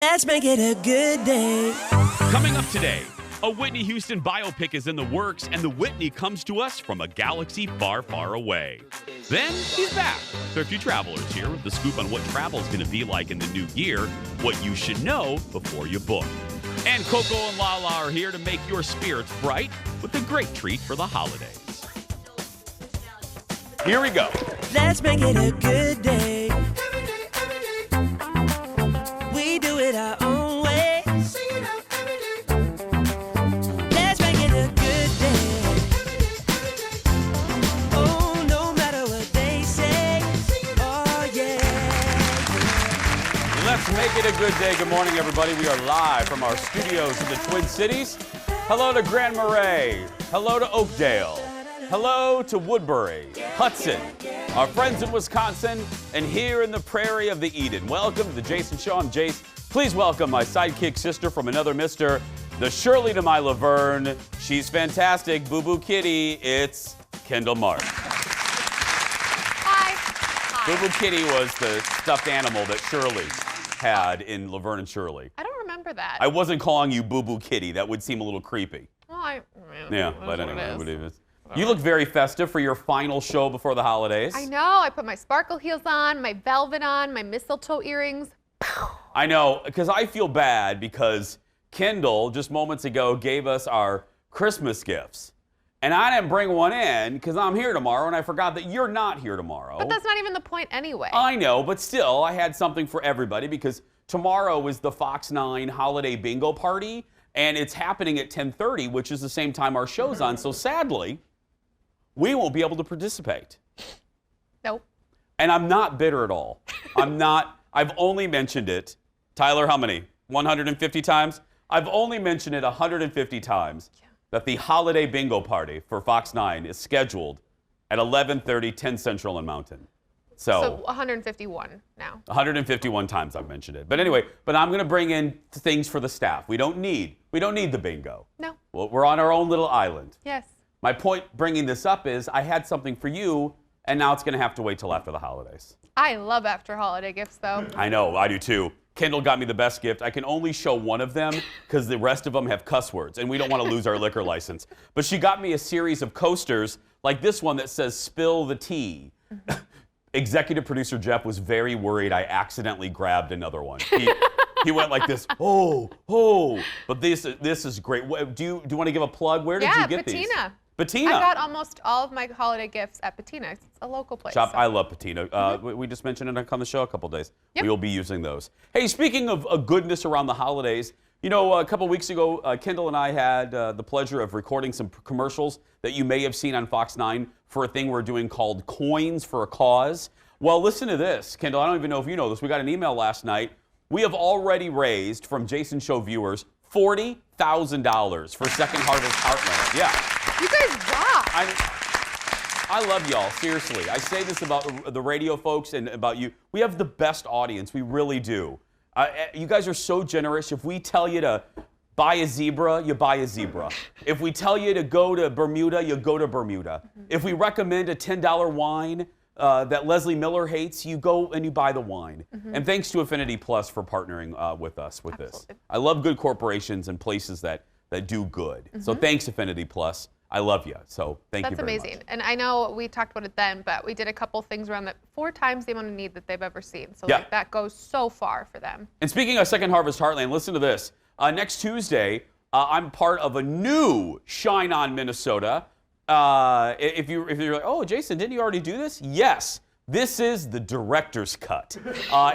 Let's make it a good day. Coming up today, a Whitney Houston biopic is in the works, and the Whitney comes to us from a galaxy far, far away. Then he's back. Thrifty Traveler's here with the scoop on what travel's going to be like in the new year, what you should know before you book. And Coco and Lala are here to make your spirits bright with a great treat for the holidays. Here we go. Let's make it a good day. We do it our own way. Let's make it a good day. Oh, no matter what they say. Oh, yeah. Let's make it a good day. Good morning, everybody. We are live from our studios in the Twin Cities. Hello to Grand Marais. Hello to Oakdale. Hello to Woodbury, Hudson, our friends in Wisconsin, and here in the prairie of the Eden. Welcome to the Jason Show. I'm Jace. Please welcome my sidekick sister from another mister, the Shirley to my Laverne. She's fantastic. Boo Boo Kitty. It's Kendall Mark. Hi. Boo Boo Kitty was the stuffed animal that Shirley had in Laverne and Shirley. I don't remember that. I wasn't calling you Boo Boo Kitty. That would seem a little creepy. Well, Yeah, but anyway, what it is. You look very festive for your final show before the holidays. I know. I put my sparkle heels on, my velvet on, my mistletoe earrings. I know, because I feel bad because Kendall just moments ago gave us our Christmas gifts. And I didn't bring one in because I'm here tomorrow and I forgot that you're not here tomorrow. But that's not even the point anyway. I know, but still, I had something for everybody because tomorrow is the Fox 9 holiday bingo party and it's happening at 10:30, which is the same time our show's on. So sadly, we won't be able to participate. Nope. And I'm not bitter at all. I've only mentioned it, Tyler, how many? 150 times? I've only mentioned it 150 times that the holiday bingo party for Fox 9 is scheduled at 11:30, 10 Central and Mountain. So 151 now. 151 times I've mentioned it. But anyway, I'm going to bring in things for the staff. We don't need the bingo. No. Well, we're on our own little island. Yes. My point bringing this up is I had something for you, and now it's going to have to wait till after the holidays. I love after holiday gifts, though. I know, I do too. Kendall got me the best gift. I can only show one of them because the rest of them have cuss words, and we don't want to lose our liquor license. But she got me a series of coasters like this one that says, "Spill the tea." Executive producer Jeff was very worried I accidentally grabbed another one. He went like this, oh. But this is great. Do you want to give a plug? Where did you get Patina. these? Patina. I got almost all of my holiday gifts at Patina. It's a local place. Shop. So. I love Patina. We just mentioned it on the show a couple days. Yep. We will be using those. Hey, speaking of goodness around the holidays, you know, a couple weeks ago, Kendall and I had the pleasure of recording some commercials that you may have seen on Fox 9 for a thing we're doing called Coins for a Cause. Well, listen to this. Kendall, I don't even know if you know this. We got an email last night. We have already raised, from Jason Show viewers, $40,000 for Second Harvest Heartland. Yeah. You guys rock. I love y'all, seriously. I say this about the radio folks and about you. We have the best audience. We really do. You guys are so generous. If we tell you to buy a zebra, you buy a zebra. If we tell you to go to Bermuda, you go to Bermuda. If we recommend a $10 wine that Leslie Miller hates, you go and you buy the wine. And thanks to Affinity Plus for partnering with us with this. I love good corporations and places that do good. So thanks, Affinity Plus. I love you. So thank you very much. That's amazing. And I know we talked about it then, but we did a couple things around that 4 times the amount of need that they've ever seen. So like, that goes so far for them. And speaking of Second Harvest Heartland, listen to this. Next Tuesday, I'm part of a new Shine On Minnesota. If you're like, oh, Jason, didn't you already do this? Yes. This is the director's cut.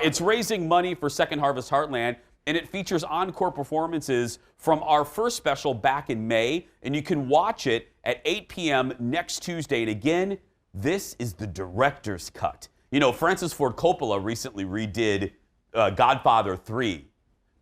It's raising money for Second Harvest Heartland, and it features encore performances from our first special back in May, and you can watch it at 8 p.m. next Tuesday. And again, this is the director's cut. You know, Francis Ford Coppola recently redid Godfather 3.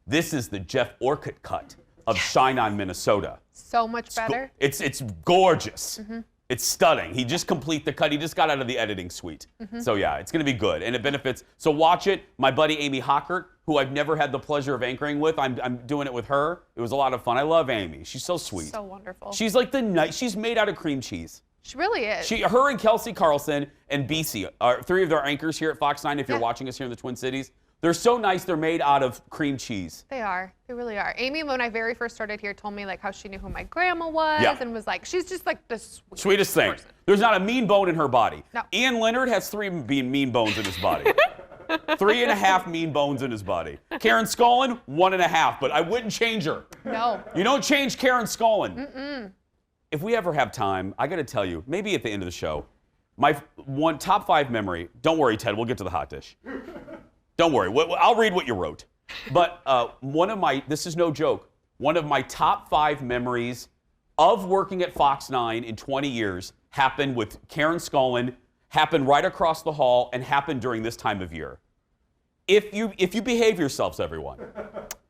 This is the Jeff Orcutt cut of Shine On Minnesota. So much better. It's gorgeous. It's stunning. He just completed the cut. He just got out of the editing suite. So yeah, it's going to be good, and it benefits. So watch it. My buddy Amy Hockert, who I've never had the pleasure of anchoring with, I'm doing it with her. It was a lot of fun. I love Amy. She's so sweet. So wonderful. She's like she's made out of cream cheese. She really is. Her and Kelsey Carlson and BC are 3 of their anchors here at Fox 9. If you're watching us here in the Twin Cities, They're so nice. They're made out of cream cheese. They are. They really are. Amy, when I very first started here, told me like how she knew who my grandma was and was like, she's just like the sweetest thing. Person. There's not a mean bone in her body. No. Ian Leonard has 3 mean bones in his body. 3.5 mean bones in his body. Karen Scollin, 1.5, but I wouldn't change her. No. You don't change Karen Scollin. If we ever have time, I got to tell you, maybe at the end of the show, my top 5 memory. Don't worry, Ted. We'll get to the hot dish. Don't worry. I'll read what you wrote. But this is no joke, one of my top 5 memories of working at Fox 9 in 20 years happened with Karen Scollin, happened right across the hall, and happened during this time of year. If you behave yourselves, everyone,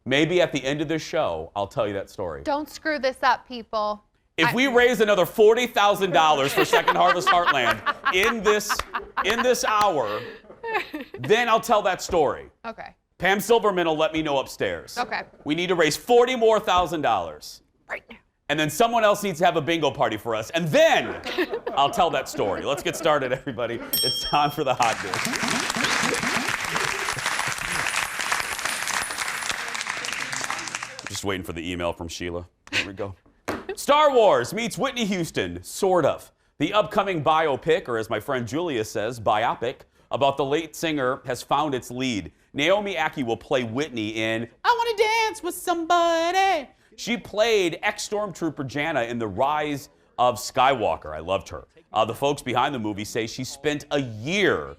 maybe at the end of this show, I'll tell you that story. Don't screw this up, people. If we raise another $40,000 for Second Harvest Heartland in this hour, then I'll tell that story. Okay. Pam Silverman will let me know upstairs. Okay. We need to raise $40,000 more right now. And then someone else needs to have a bingo party for us. And then I'll tell that story. Let's get started, everybody. It's time for the hot dish. Just waiting for the email from Sheila. There we go. Star Wars meets Whitney Houston, sort of. The upcoming biopic, or as my friend Julia says, biopic, about the late singer has found its lead. Naomi Ackie will play Whitney in I Want to Dance with Somebody. She played ex-stormtrooper Jana in The Rise of Skywalker. I loved her. The folks behind the movie say they spent a year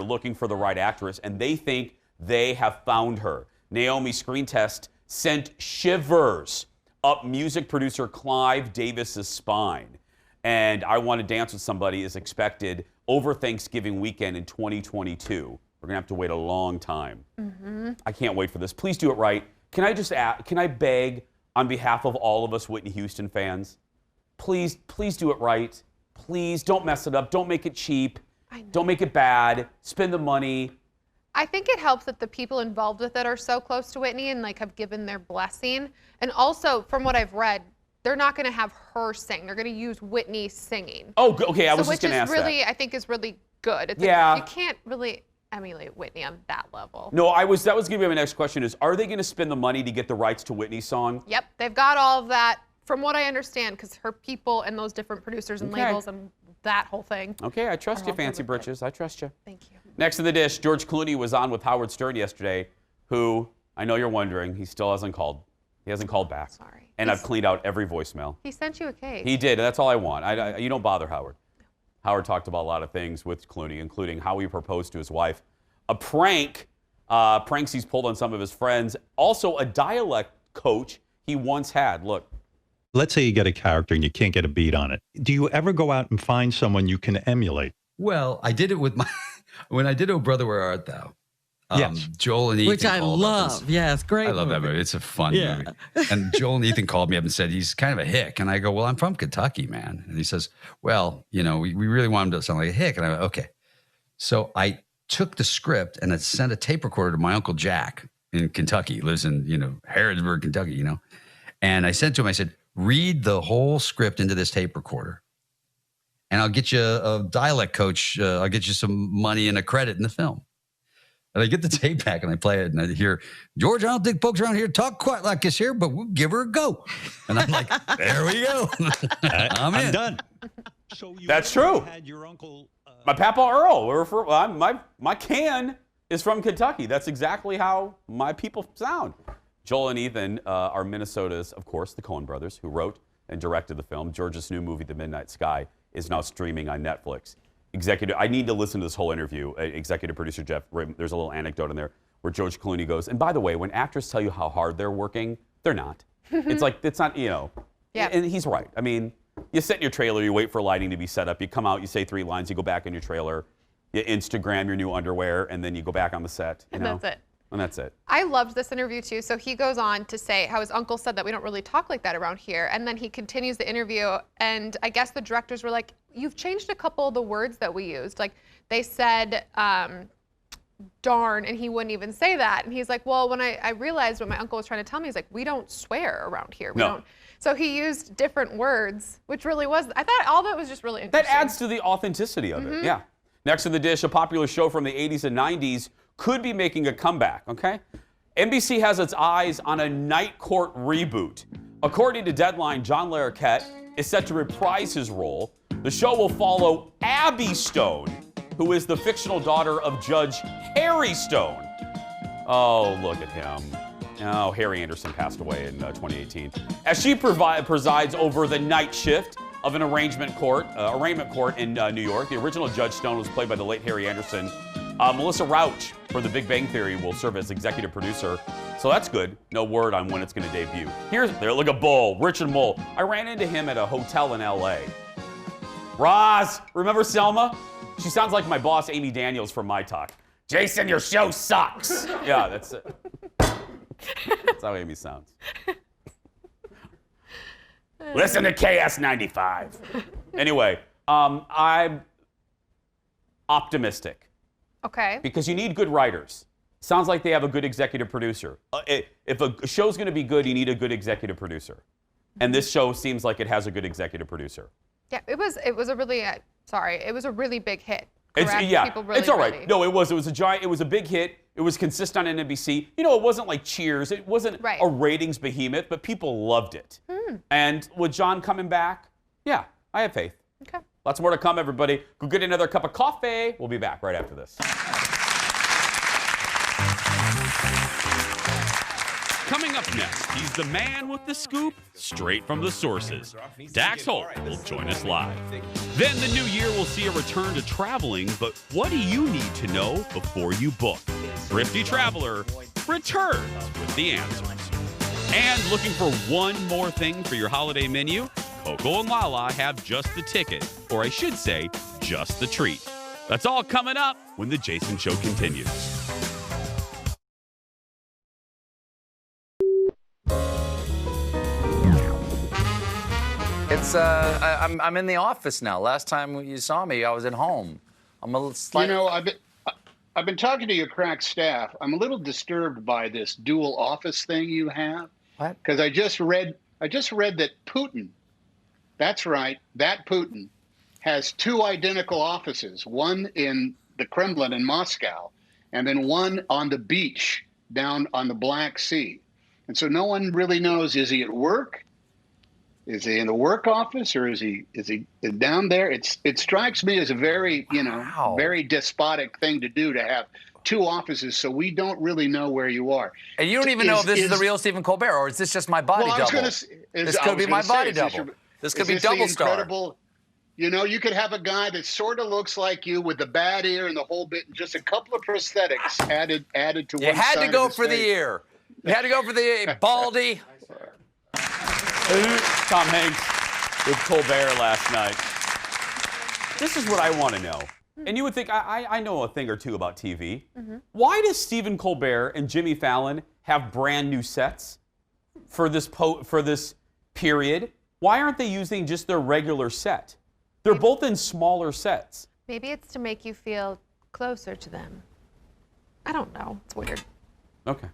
looking for the right actress, and they think they have found her. Naomi's screen test sent shivers up music producer Clive Davis's spine. And I Want to Dance with Somebody is expected over Thanksgiving weekend in 2022. We're going to have to wait a long time. I can't wait for this. Please do it right. Can I just ask, can I beg on behalf of all of us Whitney Houston fans? Please do it right. Please don't mess it up. Don't make it cheap. Don't make it bad. Spend the money. I think it helps that the people involved with it are so close to Whitney and like have given their blessing. And also, from what I've read, they're not going to have her sing. They're going to use Whitney singing. Oh, okay. I was just going to ask that. Which is really, I think, is really good. It's yeah. Like, you can't really emulate Whitney on that level. No, that was going to be my next question is, are they going to spend the money to get the rights to Whitney's song? Yep. They've got all of that, from what I understand, because her people and those different producers and labels and that whole thing. Okay, I trust you, Fancy Britches. I trust you. Thank you. Next in the dish, George Clooney was on with Howard Stern yesterday, who, I know you're wondering, he still hasn't called. He hasn't called back. Sorry. And I've cleaned out every voicemail. He sent you a case. He did, and that's all I want. You don't bother Howard. Howard talked about a lot of things with Clooney, including how he proposed to his wife, a pranks he's pulled on some of his friends, also a dialect coach he once had. Look. Let's say you get a character and you can't get a beat on it. Do you ever go out and find someone you can emulate? Well, I did it with when I did Oh Brother, Where Art Thou? Yes. Joel and Ethan Which I love. Yeah, it's great. I love that movie. It's a fun movie. And Joel and Ethan called me up and said, he's kind of a hick. And I go, well, I'm from Kentucky, man. And he says, well, we really want him to sound like a hick. And I went, okay. So I took the script and I sent a tape recorder to my Uncle Jack in Kentucky. He lives in, Harrodsburg, Kentucky, And I said to him, I said, read the whole script into this tape recorder. And I'll get you a dialect coach. I'll get you some money and a credit in the film. And I get the tape back and I play it and I hear, George, I don't think folks around here talk quite like this here, but we'll give her a go. And I'm like, there we go. I'm done. So That's true. Had your uncle, my Papa Earl. My can is from Kentucky. That's exactly how my people sound. Joel and Ethan are Minnesota's, of course, the Coen brothers, who wrote and directed the film. George's new movie, The Midnight Sky, is now streaming on Netflix. I need to listen to this whole interview. Executive producer Jeff, there's a little anecdote in there where George Clooney goes, and by the way, when actors tell you how hard they're working, they're not. It's not, Yeah. And he's right. I mean, you sit in your trailer, you wait for lighting to be set up, you come out, you say 3 lines, you go back in your trailer, you Instagram your new underwear, and then you go back on the set. And that's it. And that's it. I loved this interview too. So he goes on to say how his uncle said that we don't really talk like that around here. And then he continues the interview. And I guess the directors were like, you've changed a couple of the words that we used. Like they said, darn, and he wouldn't even say that. And he's like, well, when I realized what my uncle was trying to tell me, he's like, we don't swear around here. We don't. So he used different words, which really was, I thought all that was just really interesting. That adds to the authenticity of it, yeah. Next in the dish, a popular show from the 80s and 90s could be making a comeback, okay? NBC has its eyes on a Night Court reboot. According to Deadline, John Larroquette is set to reprise his role. The show will follow Abby Stone, who is the fictional daughter of Judge Harry Stone. Oh, look at him. Oh, Harry Anderson passed away in 2018. As she presides over the night shift of an arraignment court in New York. The original Judge Stone was played by the late Harry Anderson. Melissa Rauch from The Big Bang Theory will serve as executive producer. So that's good. No word on when it's going to debut. Look at Bull, Richard Mole. I ran into him at a hotel in LA. Roz, remember Selma? She sounds like my boss, Amy Daniels from My Talk. Jason, your show sucks. Yeah, that's it. That's how Amy sounds. Listen to KS95. Anyway, I'm optimistic. Okay. Because you need good writers. Sounds like they have a good executive producer. If a show's going to be good, you need a good executive producer. And this show seems like it has a good executive producer. Yeah, it was a really it was a really big hit. It's It's all right. No, it was a big hit. It was consistent on NBC. You know, it wasn't like Cheers. It wasn't a ratings behemoth, but people loved it. And with John coming back, yeah, I have faith. Okay. Lots more to come, everybody. Go get another cup of coffee. We'll be back right after this. Coming up next, he's the man with the scoop, straight from the sources. Dax Holt will join us live. Then the new year will see a return to traveling, but what do you need to know before you book? Thrifty Traveler returns with the answers. And looking for one more thing for your holiday menu? Coco and Lala have just the ticket, or I should say, just the treat. That's all coming up when The Jason Show continues. I'm in the office now. Last time you saw me, I was at home. I'm a little slightly... You know, I've been talking to your crack staff. I'm a little disturbed by this dual office thing you have. What? Because I just read that Putin, that's right, that Putin has two identical offices, one in the Kremlin in Moscow, and then one on the beach down on the Black Sea. And so no one really knows, is he at work? Is he in the work office, or is he down there? It strikes me as a very, very despotic thing to do, to have two offices, so we don't really know where you are. And you don't even know if this is the real Stephen Colbert, or is this just my body double? This could be my body double. This could be double star. You know, you could have a guy that sort of looks like you with the bad ear and the whole bit, and just a couple of prosthetics added to one side. You had to go for the ear. You had to go for the baldy. Tom Hanks with Colbert last night. This is what I want to know. And you would think, I know a thing or two about TV. Why does Stephen Colbert and Jimmy Fallon have brand new sets for this period? Why aren't they using just their regular set? They're both in smaller sets. Maybe it's to make you feel closer to them. I don't know. It's weird. Okay.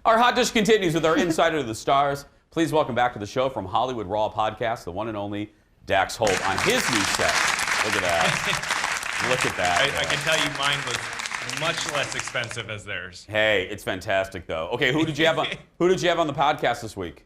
Our Hot Dish continues with our Insider to the Stars. Please welcome back to the show from Hollywood Raw Podcast, the one and only Dax Holt on his new set. Look at that. Look at that. I can tell you mine was much less expensive as theirs. Hey, it's fantastic though. Okay, who did you have on the podcast this week?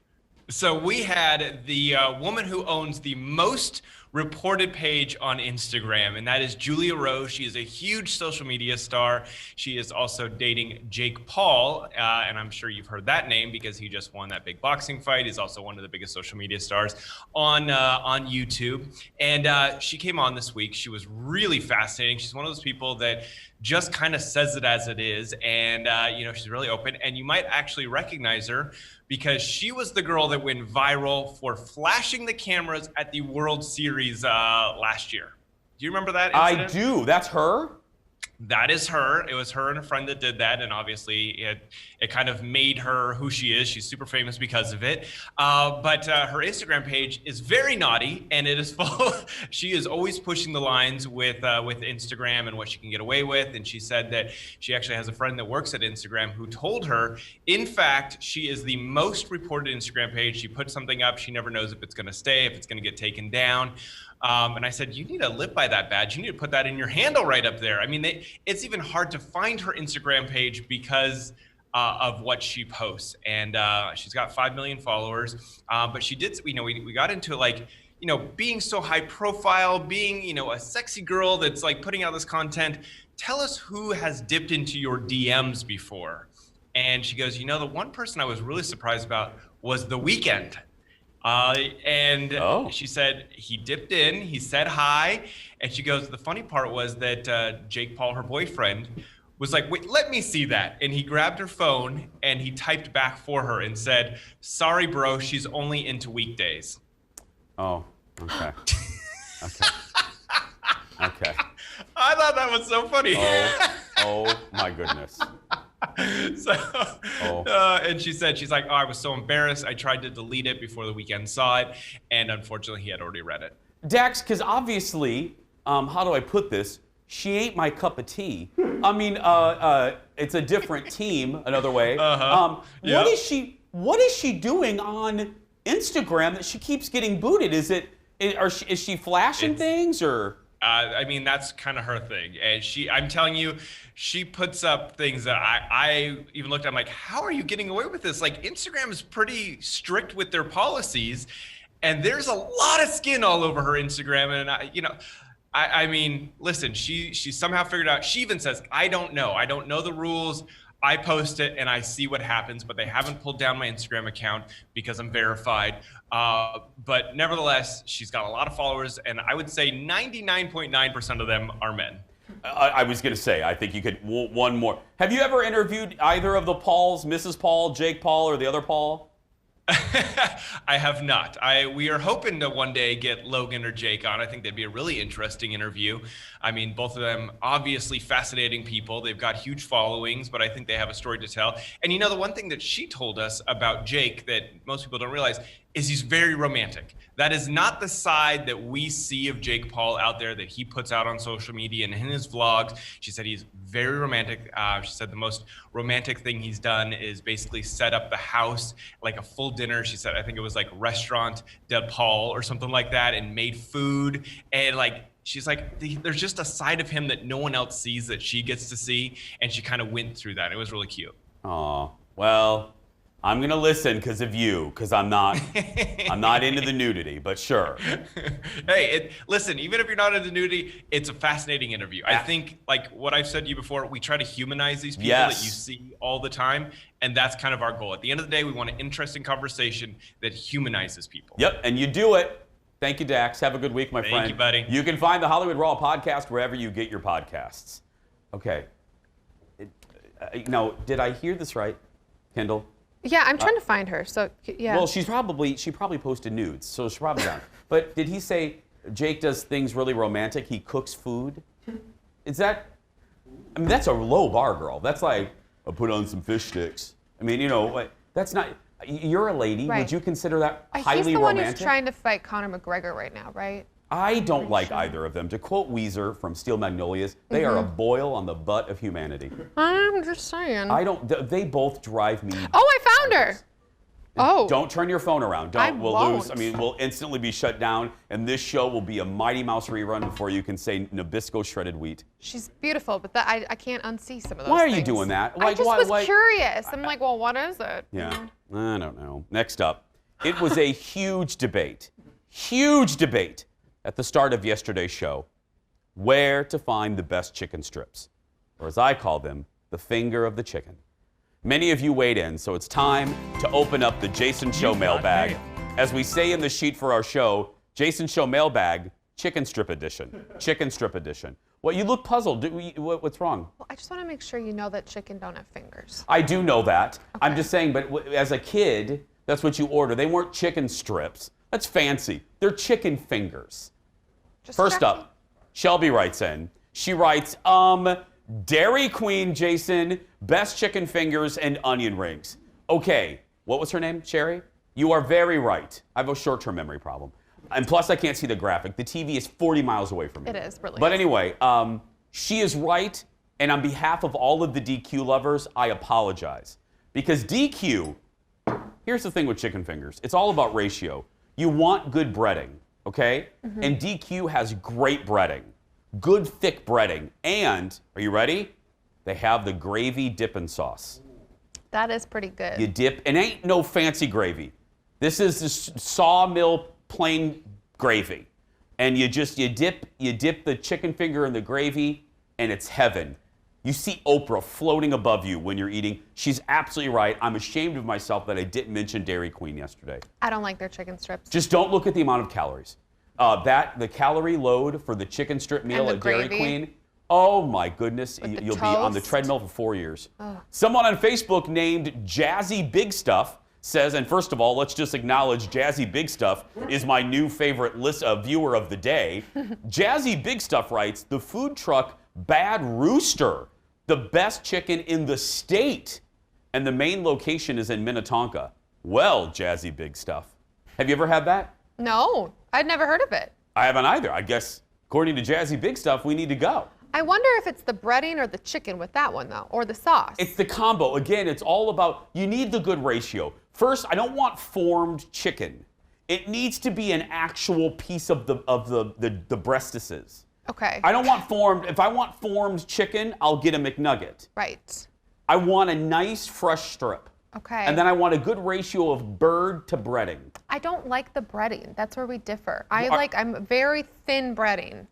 So we had the woman who owns the most reported page on Instagram, and that is Julia Rose. She is a huge social media star. She is also dating Jake Paul, and I'm sure you've heard that name because he just won that big boxing fight. He's also one of the biggest social media stars on YouTube. And she came on this week. She was really fascinating. She's one of those people that just kind of says it as it is, and she's really open. And you might actually recognize her because she was the girl that went viral for flashing the cameras at the World Series last year. Do you remember that incident? I do. That's her? That is her. It was her and a friend that did that, and obviously it kind of made her who she is. She's super famous because of it. But her Instagram page is very naughty, and it is full. She is always pushing the lines with Instagram and what she can get away with. And she said that she actually has a friend that works at Instagram who told her, in fact, she is the most reported Instagram page. She puts something up, she never knows if it's going to stay, if it's going to get taken down. And I said, you need to live by that badge. You need to put that in your handle right up there. I mean, it's even hard to find her Instagram page because of what she posts. And she's got 5 million followers. But she did, we got into like, being so high profile, being, a sexy girl that's like putting out this content. Tell us who has dipped into your DMs before. And she goes, the one person I was really surprised about was The Weeknd. She said he dipped in, he said hi, and she goes, the funny part was that Jake Paul, her boyfriend, was like, wait, let me see that. And he grabbed her phone and he typed back for her and said, sorry, bro, she's only into weekdays. Oh, okay. Okay. Okay. I thought that was so funny. Oh my goodness. And she said, she's like, I was so embarrassed. I tried to delete it before The Weeknd saw it. And unfortunately, he had already read it. Dax, because obviously, how do I put this? She ain't my cup of tea. I mean, it's a different team, another way. Yep. What is she doing on Instagram that she keeps getting booted? Is she flashing things or? I mean, that's kind of her thing. And I'm telling you, she puts up things that I even looked at, I'm like, how are you getting away with this? Like, Instagram is pretty strict with their policies, and there's a lot of skin all over her Instagram. And I mean, listen, she somehow figured out, she even says, I don't know the rules. I post it and I see what happens, but they haven't pulled down my Instagram account because I'm verified. But nevertheless, she's got a lot of followers, and I would say 99.9% of them are men. I was going to say, I think you could, one more. Have you ever interviewed either of the Pauls, Mrs. Paul, Jake Paul, or the other Paul? I have not. We are hoping to one day get Logan or Jake on. I think that'd be a really interesting interview. I mean, both of them obviously fascinating people. They've got huge followings, but I think they have a story to tell. And the one thing that she told us about Jake that most people don't realize is he's very romantic. That is not the side that we see of Jake Paul out there that he puts out on social media and in his vlogs. She said he's very romantic. She said the most romantic thing he's done is basically set up the house like a full dinner. She said, I think it was like Restaurant de Paul or something like that, and made food. And she's like, there's just a side of him that no one else sees that she gets to see. And she kind of went through that. It was really cute. Oh, well, I'm going to listen because of you, because I'm not into the nudity, but sure. Hey, listen, even if you're not into nudity, it's a fascinating interview. I think, like what I've said to you before, we try to humanize these people that you see all the time, and that's kind of our goal. At the end of the day, we want an interesting conversation that humanizes people. Yep, and you do it. Thank you, Dax. Have a good week, my friend. Thank you, buddy. You can find the Hollywood Raw podcast wherever you get your podcasts. Okay. Now, did I hear this right, Kendall? Yeah, I'm trying to find her. So yeah. Well, she probably posted nudes, so she's probably down. But did he say Jake does things really romantic? He cooks food? Is that? I mean, that's a low bar, girl. That's like, I put on some fish sticks. I mean, that's not. You're a lady. Right. Would you consider that highly romantic? He's the one who's trying to fight Conor McGregor right now, right? I don't like either of them. To quote Weezer from Steel Magnolias, they are a boil on the butt of humanity. I'm just saying. They both drive me. Oh, I found her. Oh. Don't turn your phone around. We'll lose. I mean, we'll instantly be shut down, and this show will be a Mighty Mouse rerun before you can say Nabisco shredded wheat. She's beautiful, but I can't unsee some of those Why are things. you doing that? I just was curious. I'm like, well, what is it? Yeah, I don't know. Next up, it was a huge debate at the start of yesterday's show, where to find the best chicken strips, or as I call them, the finger of the chicken. Many of you weighed in, so it's time to open up the Jason Show mailbag. As we say in the sheet for our show, Jason Show mailbag, chicken strip edition. Chicken strip edition. Well, you look puzzled. What's wrong? Well, I just want to make sure you know that chicken don't have fingers. I do know that. Okay. I'm just saying, but as a kid, that's what you order. They weren't chicken strips. That's fancy. They're chicken fingers. First up, Shelby writes in. She writes, Dairy Queen, Jason, best chicken fingers and onion rings. Okay, what was her name, Sherry? You are very right. I have a short-term memory problem. And plus, I can't see the graphic. The TV is 40 miles away from me. It is, really. But anyway, she is right, and on behalf of all of the DQ lovers, I apologize. Because DQ, here's the thing with chicken fingers. It's all about ratio. You want good breading. okay? And DQ has great breading, good thick breading. And, are you ready? They have the gravy dipping sauce. That is pretty good. You dip, and ain't no fancy gravy. This is this sawmill plain gravy. And you dip the chicken finger in the gravy, and it's heaven. You see Oprah floating above you when you're eating. She's absolutely right. I'm ashamed of myself that I didn't mention Dairy Queen yesterday. I don't like their chicken strips. Just don't look at the amount of calories. The calorie load for the chicken strip meal at Dairy Queen. Oh my goodness, you'll be on the treadmill for 4 years. Oh. Someone on Facebook named Jazzy Big Stuff says, and first of all, let's just acknowledge Jazzy Big Stuff is my new favorite viewer of the day. Jazzy Big Stuff writes, the food truck Bad Rooster, the best chicken in the state, and the main location is in Minnetonka. Well, Jazzy Big Stuff. Have you ever had that? No, I'd never heard of it. I haven't either. I guess, according to Jazzy Big Stuff, we need to go. I wonder if it's the breading or the chicken with that one, though, or the sauce. It's the combo. Again, it's all about, you need the good ratio. First, I don't want formed chicken. It needs to be an actual piece of the breastises. Okay. I don't want formed. If I want formed chicken, I'll get a McNugget. Right. I want a nice fresh strip. Okay. And then I want a good ratio of bird to breading. I don't like the breading. That's where we differ. I'm very thin breading.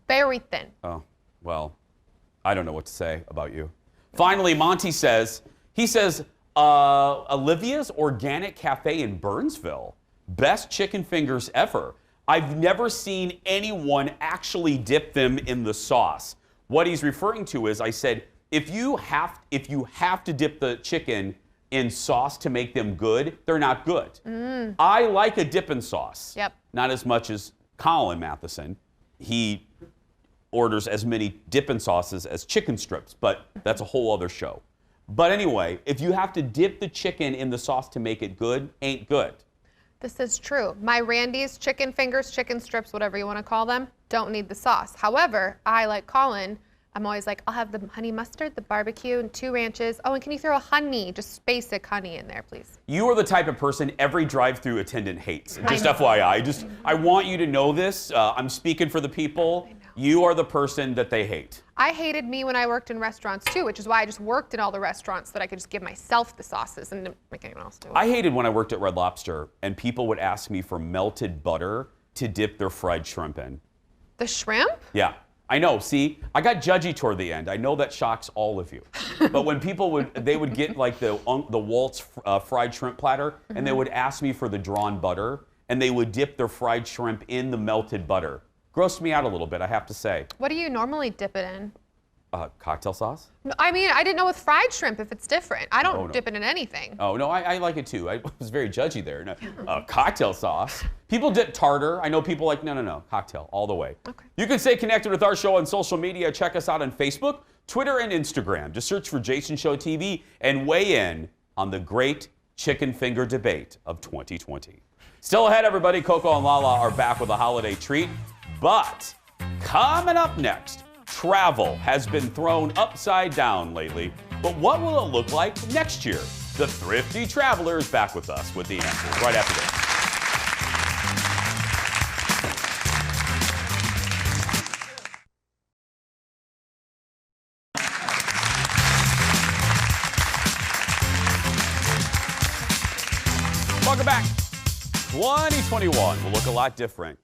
Very thin. Oh, well, I don't know what to say about you. Finally, Monty says, Olivia's Organic Cafe in Burnsville. Best chicken fingers ever. I've never seen anyone actually dip them in the sauce. What he's referring to is, I said, if you have to dip the chicken in sauce to make them good, they're not good. I like a dipping sauce. Yep. Not as much as Colin Matheson. He orders as many dipping sauces as chicken strips, but that's a whole other show. But anyway, if you have to dip the chicken in the sauce to make it good, ain't good. This is true. My Randy's chicken fingers, chicken strips, whatever you want to call them, don't need the sauce. However, I, like Colin, I'm always like, I'll have the honey mustard, the barbecue, and 2 ranches. Oh, and can you throw a honey, just basic honey in there, please? You are the type of person every drive-through attendant hates. Just FYI. I want you to know this. I'm speaking for the people. You are the person that they hate. I hated me when I worked in restaurants too, which is why I just worked in all the restaurants so that I could just give myself the sauces and didn't make anyone else do it. I hated when I worked at Red Lobster and people would ask me for melted butter to dip their fried shrimp in. The shrimp? Yeah. I know. See, I got judgy toward the end. I know that shocks all of you. But when people would get like the Waltz fried shrimp platter, and they would ask me for the drawn butter, and they would dip their fried shrimp in the melted butter. Grossed me out a little bit, I have to say. What do you normally dip it in? Cocktail sauce? No, I mean, I didn't know with fried shrimp if it's different. I don't dip it in anything. Oh, no, I like it too. I was very judgy there. No, cocktail sauce. People dip tartar. I know people like, no, cocktail, all the way. Okay. You can stay connected with our show on social media. Check us out on Facebook, Twitter, and Instagram. Just search for Jason Show TV and weigh in on the great chicken finger debate of 2020. Still ahead, everybody. Coco and Lala are back with a holiday treat. But coming up next, travel has been thrown upside down lately. But what will it look like next year? The Thrifty Traveler is back with us with the answers right after this. Welcome back. 2021 will look a lot different.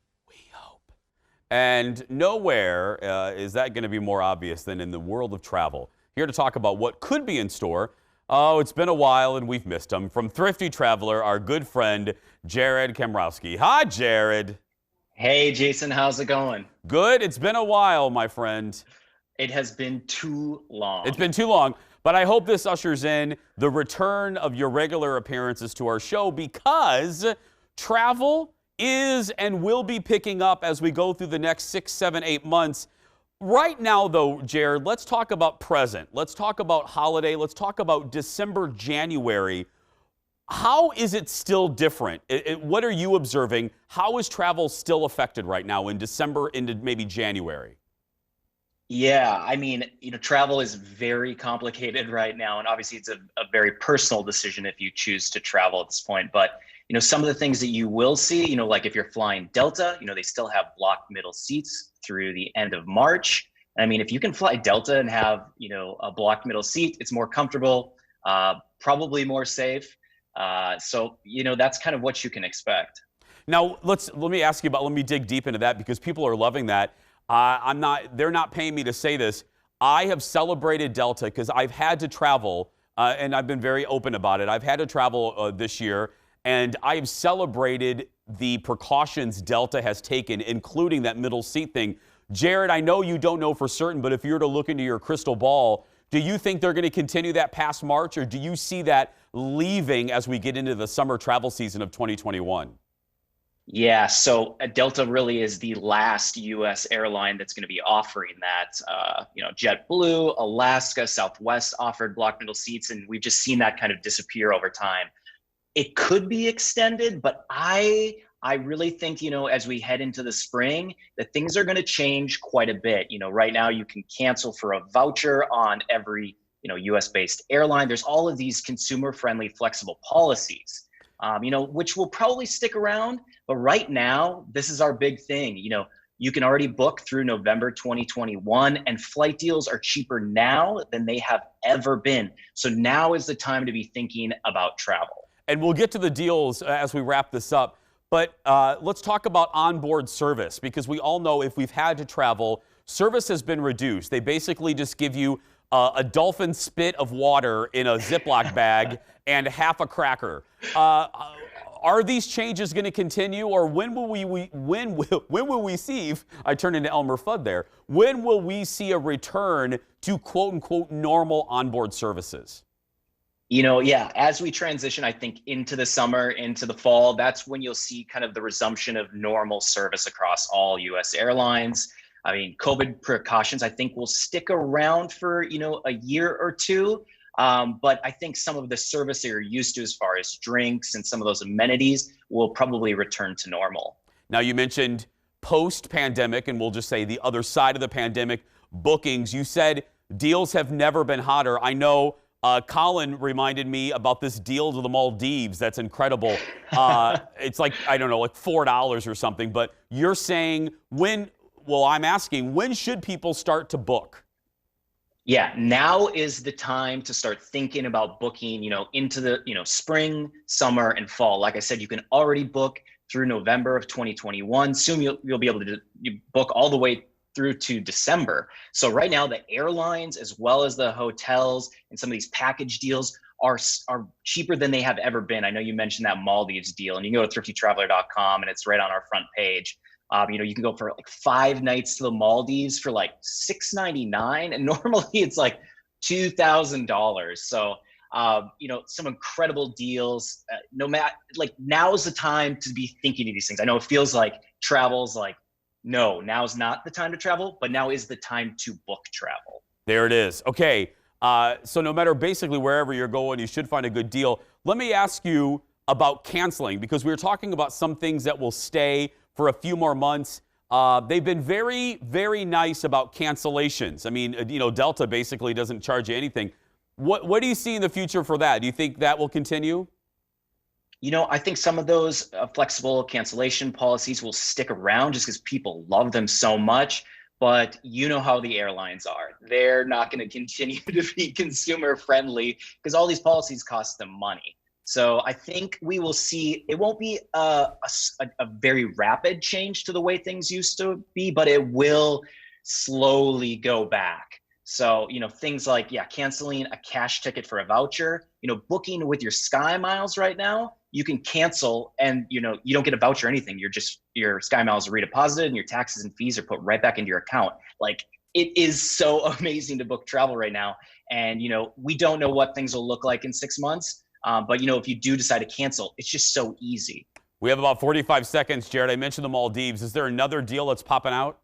And nowhere is that going to be more obvious than in the world of travel. Here to talk about what could be in store. Oh, it's been a while and we've missed him. From Thrifty Traveler, our good friend, Jared Kamrowski. Hi, Jared. Hey, Jason. How's it going? Good. It's been a while, my friend. It has been too long. It's been too long. But I hope this ushers in the return of your regular appearances to our show because travel is and will be picking up as we go through the next 6, 7, 8 months. Right now, though, Jared, let's talk about present. Let's talk about holiday. Let's talk about December, January. How is it still different? What are you observing? How is travel still affected right now in December into maybe January? Yeah, I mean, travel is very complicated right now, and obviously it's a very personal decision if you choose to travel at this point. But some of the things that you will see, like if you're flying Delta, they still have blocked middle seats through the end of March. I mean, if you can fly Delta and have a blocked middle seat, it's more comfortable, probably more safe. So that's kind of what you can expect. Now, let me dig deep into that because people are loving that. They're not paying me to say this. I have celebrated Delta because I've had to travel, and I've been very open about it. I've had to travel this year, and I have celebrated the precautions Delta has taken, including that middle seat thing. Jared, I know you don't know for certain, but if you were to look into your crystal ball, do you think they're going to continue that past March, or do you see that leaving as we get into the summer travel season of 2021? Yeah, so Delta really is the last U.S. airline that's going to be offering that. JetBlue, Alaska, Southwest offered block middle seats, and we've just seen that kind of disappear over time. It could be extended, but I really think, as we head into the spring, that things are going to change quite a bit. Right now you can cancel for a voucher on every, U.S.-based airline. There's all of these consumer-friendly, flexible policies, which will probably stick around. But right now, this is our big thing. You can already book through November 2021, and flight deals are cheaper now than they have ever been. So now is the time to be thinking about travel. And we'll get to the deals as we wrap this up. But let's talk about onboard service, because we all know if we've had to travel, service has been reduced. They basically just give you a dolphin spit of water in a Ziploc bag and half a cracker. Are these changes going to continue, or when will we see? I turned into Elmer Fudd there. When will we see a return to quote unquote normal onboard services? Yeah, as we transition, I think, into the summer, into the fall, that's when you'll see kind of the resumption of normal service across all U.S. airlines. I mean, COVID precautions, I think, will stick around for, a year or two. But I think some of the service that you're used to as far as drinks and some of those amenities will probably return to normal. Now, you mentioned post-pandemic, and we'll just say the other side of the pandemic, bookings. You said deals have never been hotter. I know Colin reminded me about this deal to the Maldives. That's incredible. It's like, I don't know, like $4 or something. But you're saying I'm asking, when should people start to book? Yeah, now is the time to start thinking about booking, into the, spring, summer, and fall. Like I said, you can already book through November of 2021. Soon you'll be able to book all the way through to December. So right now, the airlines, as well as the hotels and some of these package deals are cheaper than they have ever been. I know you mentioned that Maldives deal, and you can go to thriftytraveler.com, and it's right on our front page. You can go for like 5 nights to the Maldives for like $699, and normally it's like $2,000. So, some incredible deals. Now's the time to be thinking of these things. I know it feels like travel's like, no, now's not the time to travel, but now is the time to book travel. There it is. Okay, so no matter basically wherever you're going, you should find a good deal. Let me ask you about canceling, because we were talking about some things that will stay for a few more months. They've been very, very nice about cancellations. I mean, Delta basically doesn't charge you anything. What do you see in the future for that? Do you think that will continue? I think some of those flexible cancellation policies will stick around just because people love them so much. But you know how the airlines are. They're not going to continue to be consumer friendly because all these policies cost them money. So I think we will see, it won't be a very rapid change to the way things used to be, but it will slowly go back. So, things like, canceling a cash ticket for a voucher, booking with your Sky Miles right now, you can cancel and, you don't get a voucher or anything. Your Sky Miles are redeposited and your taxes and fees are put right back into your account. Like, it is so amazing to book travel right now. And, we don't know what things will look like in 6 months. But, if you do decide to cancel, it's just so easy. We have about 45 seconds, Jared. I mentioned the Maldives. Is there another deal that's popping out?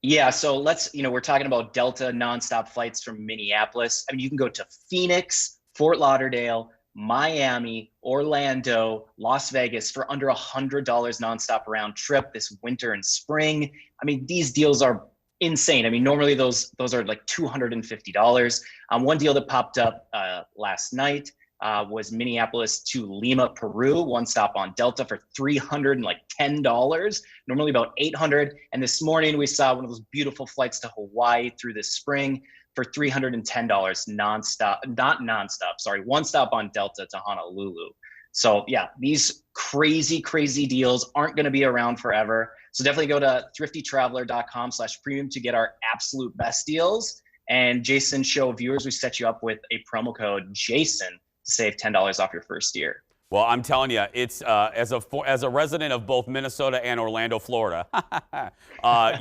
Yeah, so we're talking about Delta nonstop flights from Minneapolis. I mean, you can go to Phoenix, Fort Lauderdale, Miami, Orlando, Las Vegas for under $100 nonstop round trip this winter and spring. I mean, these deals are insane. I mean, normally those are like $250. One deal that popped up last night was Minneapolis to Lima, Peru, one stop on Delta for $310. Normally about $800. And this morning we saw one of those beautiful flights to Hawaii through the spring for $310 nonstop, not nonstop, sorry, one stop on Delta to Honolulu. So yeah, these crazy, crazy deals aren't going to be around forever. So definitely go to thriftytraveler.com/premium to get our absolute best deals. And Jason Show viewers, we set you up with a promo code JASON to save $10 off your first year. Well, I'm telling you, it's as a resident of both Minnesota and Orlando, Florida,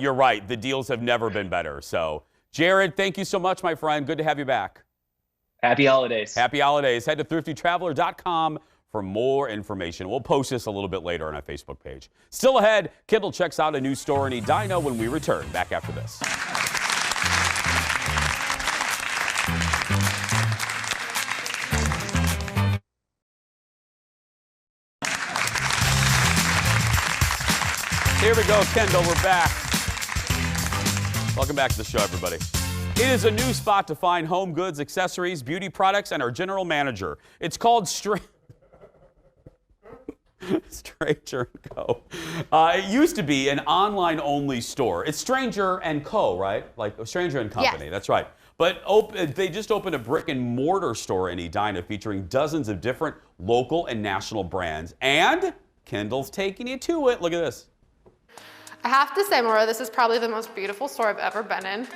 you're right. The deals have never been better. So, Jared, thank you so much, my friend. Good to have you back. Happy holidays. Happy holidays. Head to thriftytraveler.com for more information. We'll post this a little bit later on our Facebook page. Still ahead, Kendall checks out a new store in Edina when we return. Back after this. Here we go, Kendall. We're back. Welcome back to the show, everybody. It is a new spot to find home goods, accessories, beauty products, and our general manager. It's called Stranger & Co. It used to be an online-only store. It's Stranger & Co., right? Like Stranger & Company. Yes. That's right. But they just opened a brick-and-mortar store in Edina featuring dozens of different local and national brands. And Kendall's taking you to it. Look at this. I have to say, Maura, this is probably the most beautiful store I've ever been in.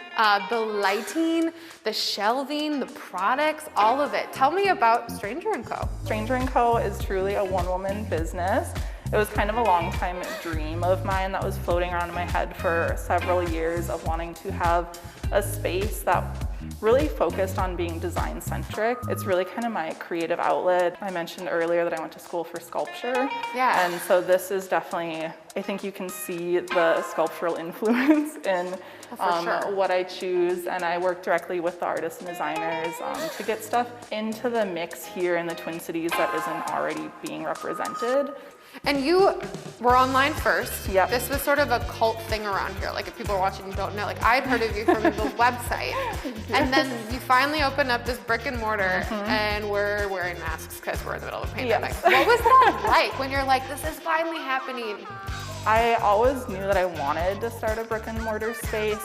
The lighting, the shelving, the products, all of it. Tell me about Stranger & Co. Stranger & Co. is truly a one-woman business. It was kind of a long-time dream of mine that was floating around in my head for several years of wanting to have a space that really focused on being design-centric. It's really kind of my creative outlet. I mentioned earlier that I went to school for sculpture. Yeah. And so this is definitely, I think you can see the sculptural influence in what I choose. And I work directly with the artists and designers to get stuff into the mix here in the Twin Cities that isn't already being represented. And you were online first. Yep. This was sort of a cult thing around here. Like if people are watching and don't know, like I'd heard of you from the website. And then you finally opened up this brick and mortar and we're wearing masks because we're in the middle of a pandemic. Yes. What was that like when you're like, this is finally happening? I always knew that I wanted to start a brick and mortar space.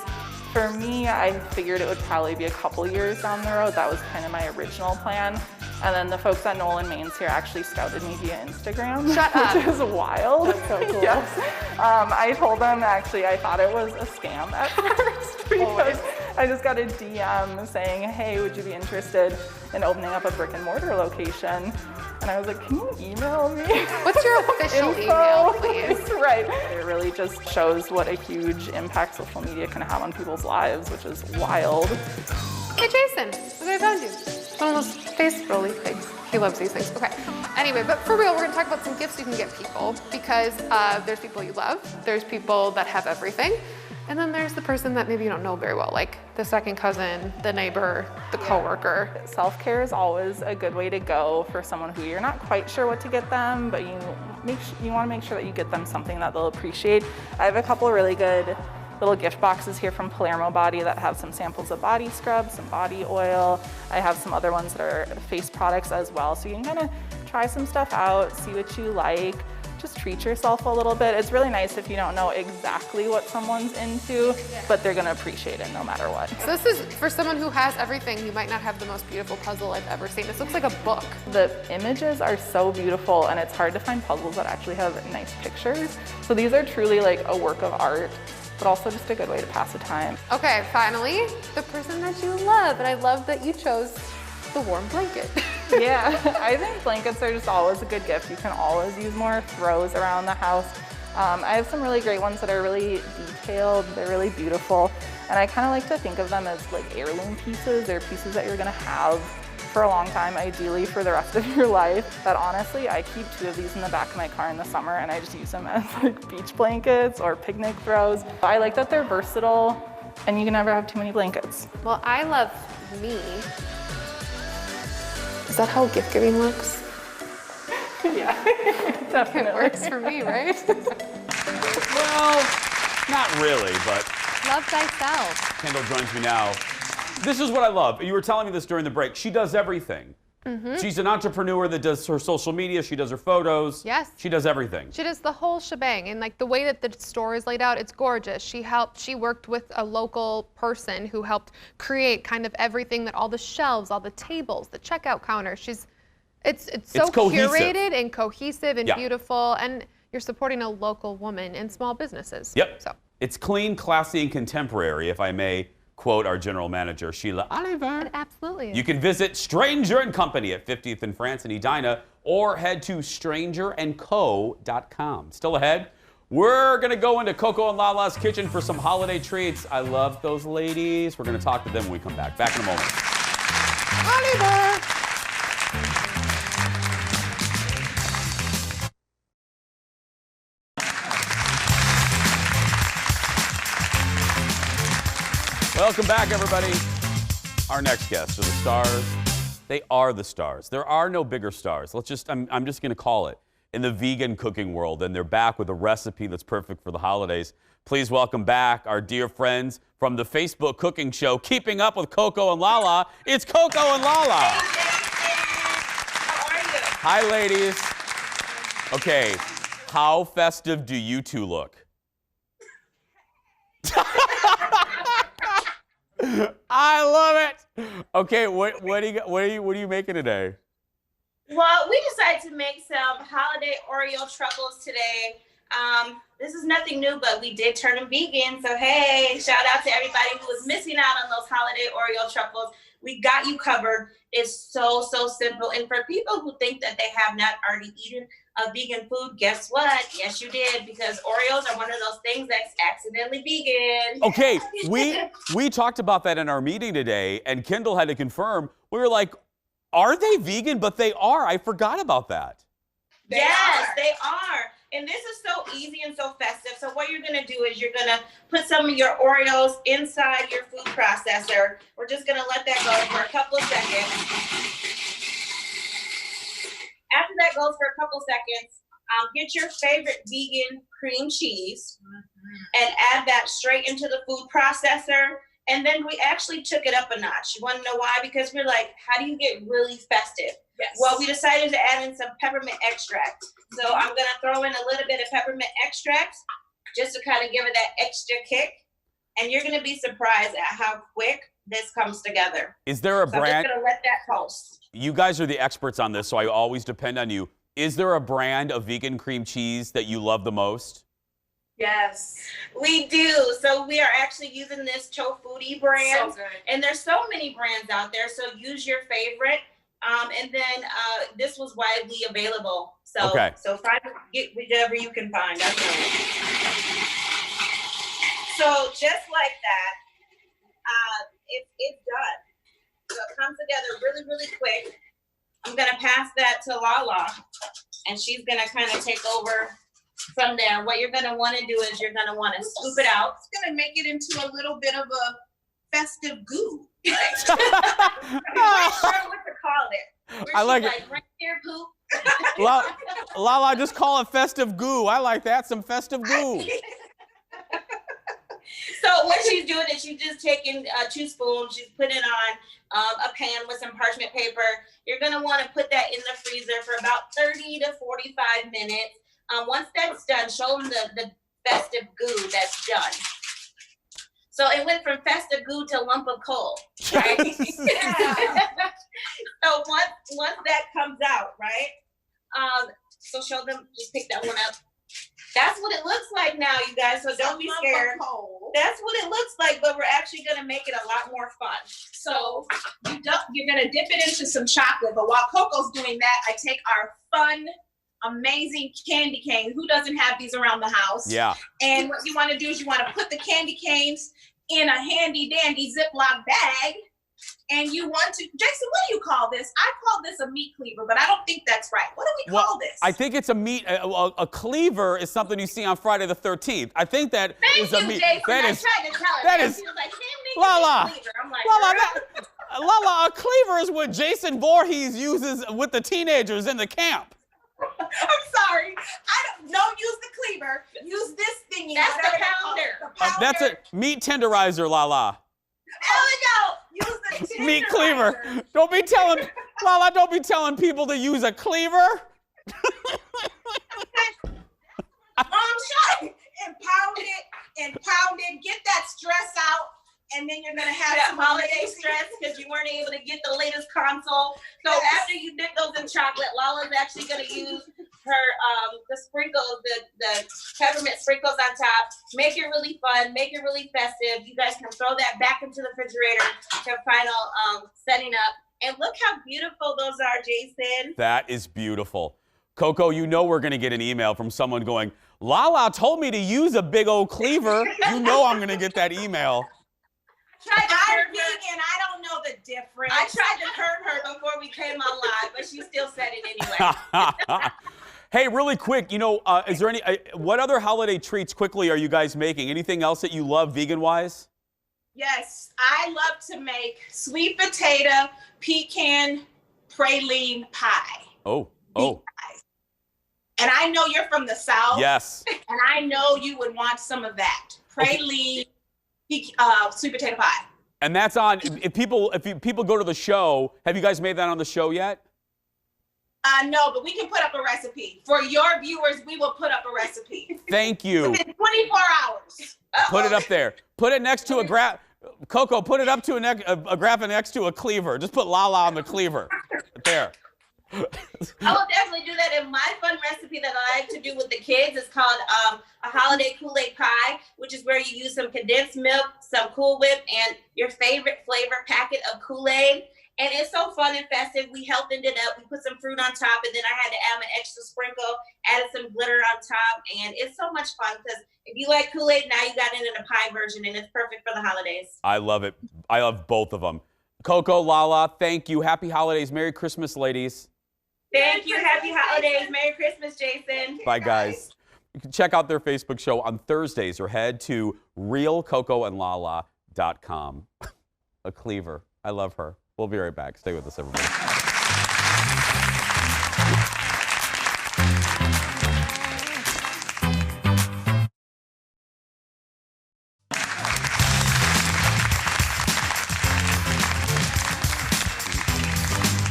For me, I figured it would probably be a couple years down the road. That was kind of my original plan. And then the folks at Nolan Mains here actually scouted me via Instagram. Shut up. Which is wild. That's so cool. Yes. I told them actually I thought it was a scam at first because I just got a DM saying, hey, would you be interested in opening up a brick and mortar location? And I was like, can you email me? What's your official email, please? Right. It really just shows what a huge impact social media can have on people's lives, which is wild. Hey, Jason, look what I found you. It's one of those face rolly things. He loves these things. Okay. Anyway, but for real, we're going to talk about some gifts you can get people because there's people you love, there's people that have everything, and then there's the person that maybe you don't know very well, like the second cousin, the neighbor, the coworker. Self-care is always a good way to go for someone who you're not quite sure what to get them, but you want to make sure that you get them something that they'll appreciate. I have a couple of really good little gift boxes here from Palermo Body that have some samples of body scrubs, some body oil. I have some other ones that are face products as well. So you can kind of try some stuff out, see what you like, just treat yourself a little bit. It's really nice if you don't know exactly what someone's into, but they're gonna appreciate it no matter what. So this is for someone who has everything. You might not have the most beautiful puzzle I've ever seen. This looks like a book. The images are so beautiful and it's hard to find puzzles that actually have nice pictures. So these are truly like a work of art, but also just a good way to pass the time. Okay, finally, the person that you love. And I love that you chose the warm blanket. Yeah, I think blankets are just always a good gift. You can always use more throws around the house. I have some really great ones that are really detailed. They're really beautiful. And I kind of like to think of them as like heirloom pieces. They're pieces that you're gonna have for a long time, ideally for the rest of your life. But honestly, I keep 2 of these in the back of my car in the summer and I just use them as like beach blankets or picnic throws. I like that they're versatile and you can never have too many blankets. Well, I love me. Is that how gift giving works? Yeah, definitely. It works for me, right? Well, not really, but Love thyself. Kendall joins me now. This is what I love. You were telling me this during the break. She does everything. She's an entrepreneur that does her social media. She does her photos. Yes. She does everything. She does the whole shebang, and like the way that the store is laid out, it's gorgeous. She worked with a local person who helped create kind of everything, that all the shelves, all the tables, the checkout counter. It's so curated and cohesive and beautiful, and you're supporting a local woman and small businesses. Yep. So it's clean, classy, and contemporary, if I may quote our general manager, Sheila Oliver. it absolutely is. You can visit Stranger & Company at 50th and France in Edina, or head to strangerandco.com. Still ahead, we're going to go into Coco and Lala's kitchen for some holiday treats. I love those ladies. We're going to talk to them when we come back. Back in a moment. Oliver! Welcome back, everybody. Our next guests are the stars. They are the stars. There are no bigger stars. I'm just going to call it, in the vegan cooking world, and they're back with a recipe that's perfect for the holidays. Please welcome back our dear friends from the Facebook cooking show, Keeping Up with Coco and Lala. It's Coco and Lala. How are you? Hi, ladies. Okay, how festive do you two look? I love it. Okay, what are you making today? Well, we decided to make some holiday Oreo truffles today. This is nothing new, but we did turn them vegan. So hey, shout out to everybody who was missing out on those holiday Oreo truffles. We got you covered. It's so simple. And for people who think that they have not already eaten a vegan food, guess what? Yes, you did, because Oreos are one of those things that's accidentally vegan. Okay, we talked about that in our meeting today, and Kendall had to confirm. We were like, are they vegan? But they are. I forgot about that. Yes, they are. And this is so easy and so festive. So what you're gonna do is you're gonna put some of your Oreos inside your food processor. We're just gonna let that go for a couple of seconds. After that goes for a couple seconds, get your favorite vegan cream cheese and add that straight into the food processor. And then we actually took it up a notch. You want to know why? Because we're like, how do you get really festive? Yes. Well, we decided to add in some peppermint extract. So I'm going to throw in a little bit of peppermint extract just to kind of give it that extra kick. And you're going to be surprised at how quick this comes together. Is there a brand? I'm just going to let that pulse. You guys are the experts on this, so I always depend on you. Is there a brand of vegan cream cheese that you love the most? Yes, we do. So we are actually using this Chofoodie brand. So good. And there's so many brands out there, so use your favorite. And then this was widely available. So, okay. So get whichever you can find. That's it. So just like that, it's done. So it comes together really quick. I'm gonna pass that to Lala, and she's gonna kind of take over from there. What you're gonna want to do is you're gonna want to scoop it out. It's gonna make it into a little bit of a festive goo. Right? I'm not sure what to call it. I like it. Reindeer poop. Lala, just call it festive goo. I like that. Some festive goo. So what she's doing is she's just taking 2 spoons. She's putting it on a pan with some parchment paper. You're going to want to put that in the freezer for about 30 to 45 minutes. Once that's done, show them the festive goo that's done. So it went from festive goo to lump of coal, right? So once that comes out, right? So show them, just pick that one up. That's what it looks like now, you guys, so don't be scared. That's what it looks like, but we're actually gonna make it a lot more fun. So you're gonna dip it into some chocolate, but while Coco's doing that, I take our fun, amazing candy cane. Who doesn't have these around the house? Yeah. And what you wanna do is you wanna put the candy canes in a handy dandy Ziploc bag. And you want to, Jason, what do you call this? I call this a meat cleaver, but I don't think that's right. What do we call this? I think it's a meat, a cleaver is something you see on Friday the 13th. I think that is a meat. Jason. That is, I tried to tell him. that is, He was like, Lala, I'm like, Lala, a cleaver is what Jason Voorhees uses with the teenagers in the camp. I'm sorry. Don't use the cleaver. Use this thingy. That's the whatever pounder. The pounder. That's a meat tenderizer, Lala. There we go. Use the Meat cleaver. Don't be telling, Lala, don't be telling people to use a cleaver. Shot and pound it. Get that stress out. And then you're gonna have That some holiday stress because you weren't able to get the latest console. So after you dip those in chocolate, Lala's actually gonna use her the sprinkles, the peppermint sprinkles on top. Make it really fun, make it really festive. You guys can throw that back into the refrigerator for final setting up. And look how beautiful those are, Jason. That is beautiful. Coco, you know we're gonna get an email from someone going, Lala told me to use a big old cleaver. You know I'm gonna get that email. I'm vegan. I don't know the difference. I tried to curb her before we came on live, but she still said it anyway. Hey, really quick, you know, is there any, what other holiday treats quickly are you guys making? Anything else that you love vegan-wise? Yes, I love to make sweet potato pecan praline pie. Oh. And I know you're from the South. Yes. And I know you would want some of that praline sweet potato pie. And that's on, if people go to the show, have you guys made that on the show yet? No, but we can put up a recipe. For your viewers, we will put up a recipe. Thank you. Within 24 hours. Put it up there. Put it next to a Coco, put it up to a graphic next to a cleaver. Just put Lala on the cleaver. There. I will definitely do that. And my fun recipe that I like to do with the kids is called a holiday Kool-Aid pie, which is where you use some condensed milk, some Cool Whip, and your favorite flavor packet of Kool-Aid. And it's so fun and festive. We healthened it up. We put some fruit on top, and then I had to add an extra sprinkle, added some glitter on top, and it's so much fun because if you like Kool-Aid, now you got it in a pie version, and it's perfect for the holidays. I love it. I love both of them. Coco, Lala, thank you. Happy holidays. Merry Christmas, ladies. Thank you. Happy holidays. Merry Christmas, Jason. Bye, guys. You can check out their Facebook show on Thursdays or head to realcocoandlala.com. A cleaver. I love her. We'll be right back. Stay with us, everybody.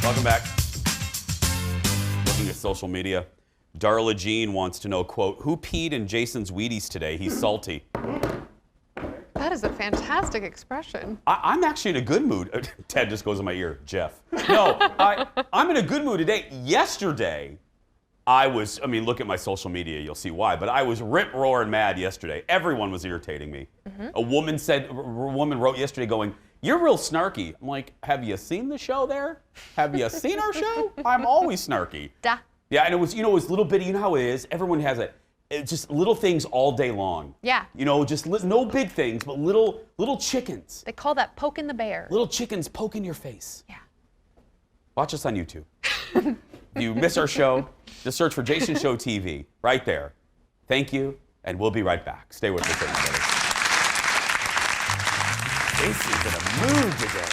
Welcome back. Looking at social media. Darla Jean wants to know, quote, who peed in Jason's Wheaties today? He's salty. That is a fantastic expression. I'm actually in a good mood. Ted just goes in my ear, Jeff. No, I'm in a good mood today. Yesterday, look at my social media, you'll see why, but I was rip-roaring mad yesterday. Everyone was irritating me. Mm-hmm. A woman wrote yesterday going, you're real snarky. I'm like, have you seen the show there? Have you seen our show? I'm always snarky. Duh. Yeah, and it was little bitty, you know how it is? Everyone has it's just little things all day long. Yeah. You know, just no big things, but little chickens. They call that poking the bear. Little chickens poking your face. Yeah. Watch us on YouTube. If you miss our show, just search for Jason Show TV right there. Thank you, and we'll be right back. Stay with us, everybody. Jason's in a mood today.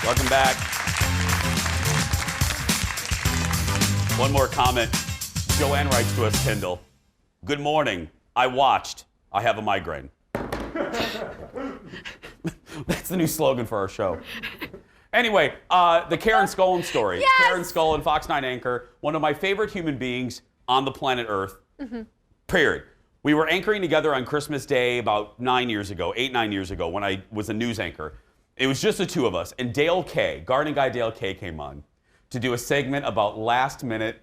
Welcome back. One more comment. Joanne writes to us, Kendall. Good morning. I watched. I have a migraine. That's the new slogan for our show. Anyway, the Karen Scullin story. Yes! Karen Scullin, Fox 9 anchor, one of my favorite human beings on the planet Earth. Mm-hmm. Period. We were anchoring together on Christmas Day about 9 years ago, 8-9 years ago, when I was a news anchor. It was just the two of us, and Dale K, gardening guy Dale K, came on to do a segment about last-minute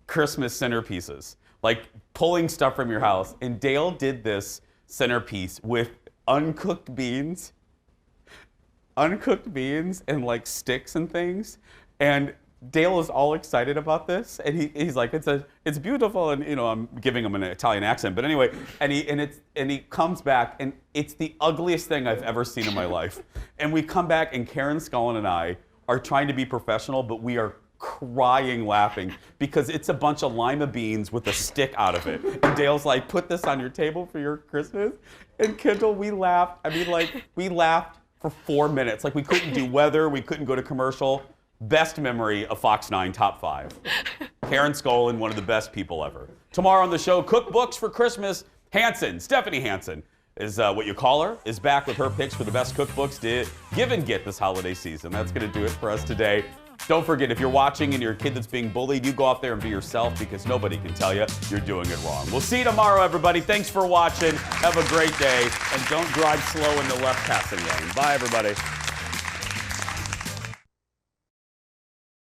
Christmas centerpieces, like pulling stuff from your house. And Dale did this centerpiece with uncooked beans and like sticks and things. And Dale is all excited about this, and he's like, it's beautiful, and you know, I'm giving him an Italian accent, but anyway, and he comes back, and it's the ugliest thing I've ever seen in my life. And we come back, and Karen Scullin and I are trying to be professional, but we are crying laughing because it's a bunch of lima beans with a stick out of it. And Dale's like, put this on your table for your Christmas. And Kendall, we laughed. I mean, like, we laughed for 4 minutes. Like we couldn't do weather, we couldn't go to commercial. Best memory of Fox 9 Top 5. Karen Skolin, one of the best people ever. Tomorrow on the show, cookbooks for Christmas. Stephanie Hansen is what you call her, is back with her picks for the best cookbooks to give and get this holiday season. That's going to do it for us today. Don't forget, if you're watching and you're a kid that's being bullied, you go out there and be yourself because nobody can tell you you're doing it wrong. We'll see you tomorrow, everybody. Thanks for watching. Have a great day. And don't drive slow in the left passing lane. Bye, everybody.